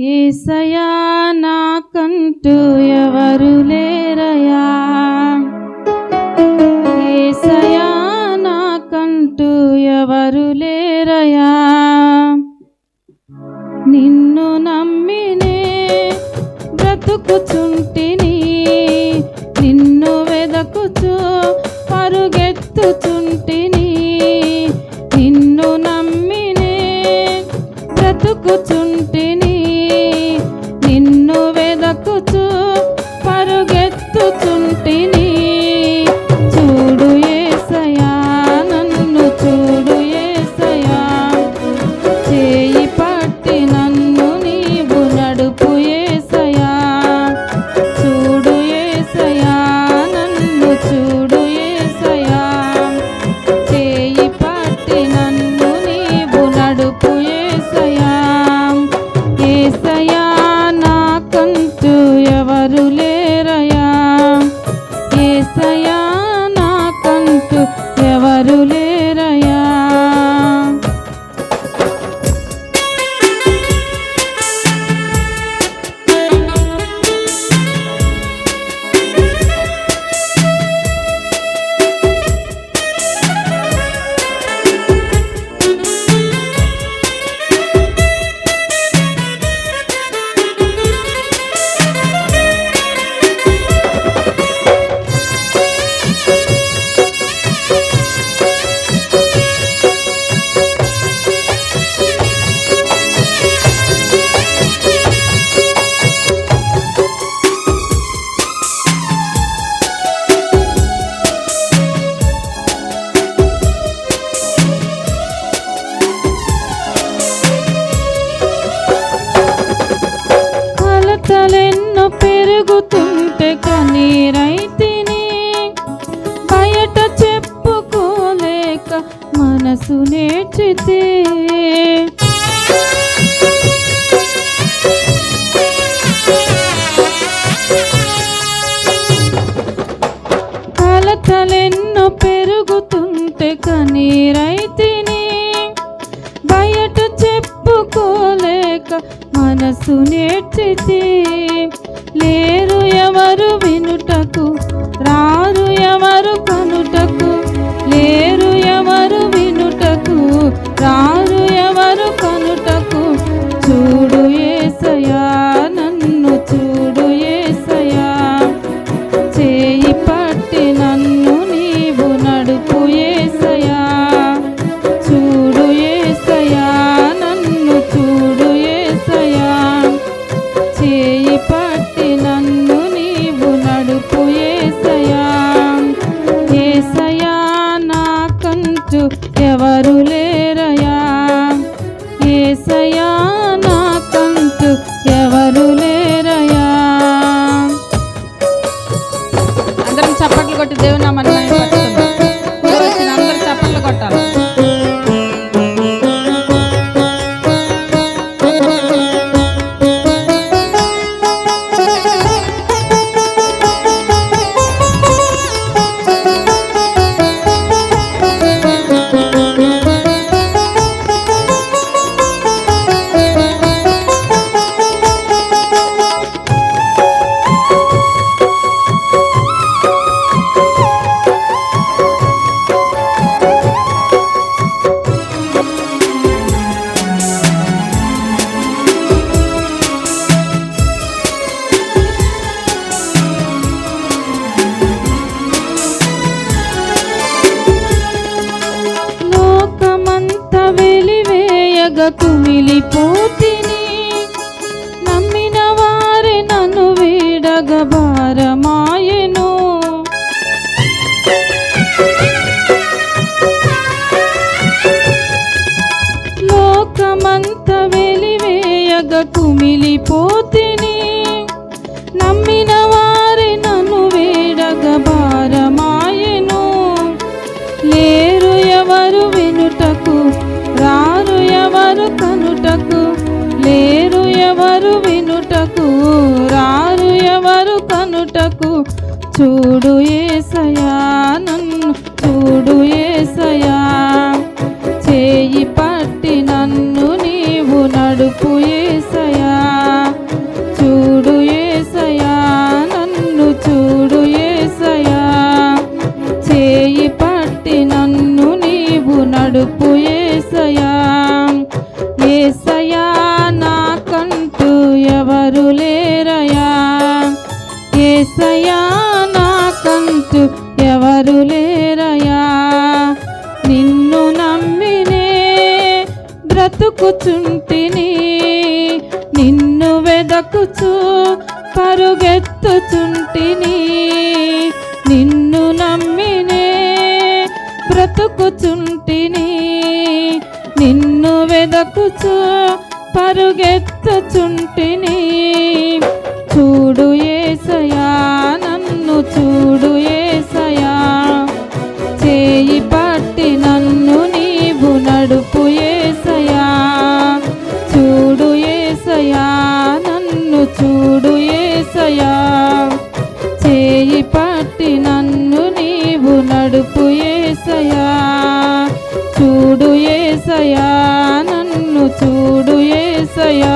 యేసయ్యా నాకంటూ ఎవరు లేరయ్యా, యేసయ్యా నాకంటూ ఎవరు లేరయ్యా. నిన్ను నమ్మినే బ్రతుకుచుంటిని, నిన్ను వెదకుచు పరుగెత్తుచుంటిని. నిన్ను నమ్మినే బ్రతుకుచుంటిని, నిన్ను వెదకుచు పరుగెత్తుచుంటిని. చూడు యేసయ్యా, నన్ను చూడు యేసయ్యా, చేయి పట్టి నన్ను నీవు నడుపు యేసయ్యా. చూడు యేసయ్యా, నన్ను చూడు యేసయ్యా, చేయి పట్టి నన్ను నీవు నడుపు యేసయ్యా. యేసయ్యా నాకంటూ ఎవరు లేరయ్యా, యేసయ్యా నాకంటూ ఎవరు లేరయ్యా. కలతలెన్నో పెరుగుతుంటే కన్నీరైతిని, బయట చెప్పుకోలేక మనసు నేర్చితే. కలతలెన్నో పెరుగుతుంటే కన్నీరైతిని, బయట చెప్పుకోలేక మనసు నేర్చితే. లేరు ఎవరు వినుటకు, రారు ఎవరు కనుటకు, లేరు ఎవరు వినుటకు, రారు ఎవరు కనుటకు. చూడు యేసయ్యా, నన్ను చూడు యేసయ్యా, చేయి పట్టి నన్ను నీవు నడుపు యేసయ్యా. చూడు యేసయ్యా, నన్ను చూడు యేసయ్యా, చేయి పట్టి నన్ను నీవు నడుపు యేసయ్యా. యేసయ్యా నాకంటూ ఎవరు లేరయ్యా, యేసయ్యా నాకంటూ ఎవరు లేరయ్యా. అందరం చప్పట్లు కొట్టి దేవుని నామాన్ని మహిమపరుస్తున్నాం. వచ్చిన అందరూ చప్పట్లు కొట్టాలి. కుమిలిపోతిని, నమ్మిన వారే నన్ను వీడగ భారమాయెను. లోకమంత వెలివేయగ కుమిలిపోతిని, నమ్మిన వారే నన్ను వీడగ భారమాయెను. లేరు ఎవరు వినుటకు, రారు ఎవరు కనుటకు, లేరు ఎవరు వినుటకు, రారు ఎవరు కనుటకు. చూడు యేసయ్యా, నన్ను చూడు యేసయ్యా, చేయి పట్టి నన్ను నీవు నడుపు యేసయ్యా. బ్రతుకుచుంటిని, నిన్ను వెదకుచు పరుగెత్తుచుంటిని, నిన్ను నమ్మినే బ్రతుకుచుంటిని, నిన్ను వెదకుచు పరుగెత్తుచుంటిని. చూడు యేసయ్యా, నన్ను చూడు యేసయ్యా, చేయి పట్టి నన్ను నీవు నడుపు యేసయ్యా. చూడు యేసయ్యా, నన్ను చూడు యేసయ్యా, చేయి పట్టి నన్ను నీవు నడుపు యేసయ్యా. చూడు యేసయ్యా, నన్ను చూడు యేసయ్యా.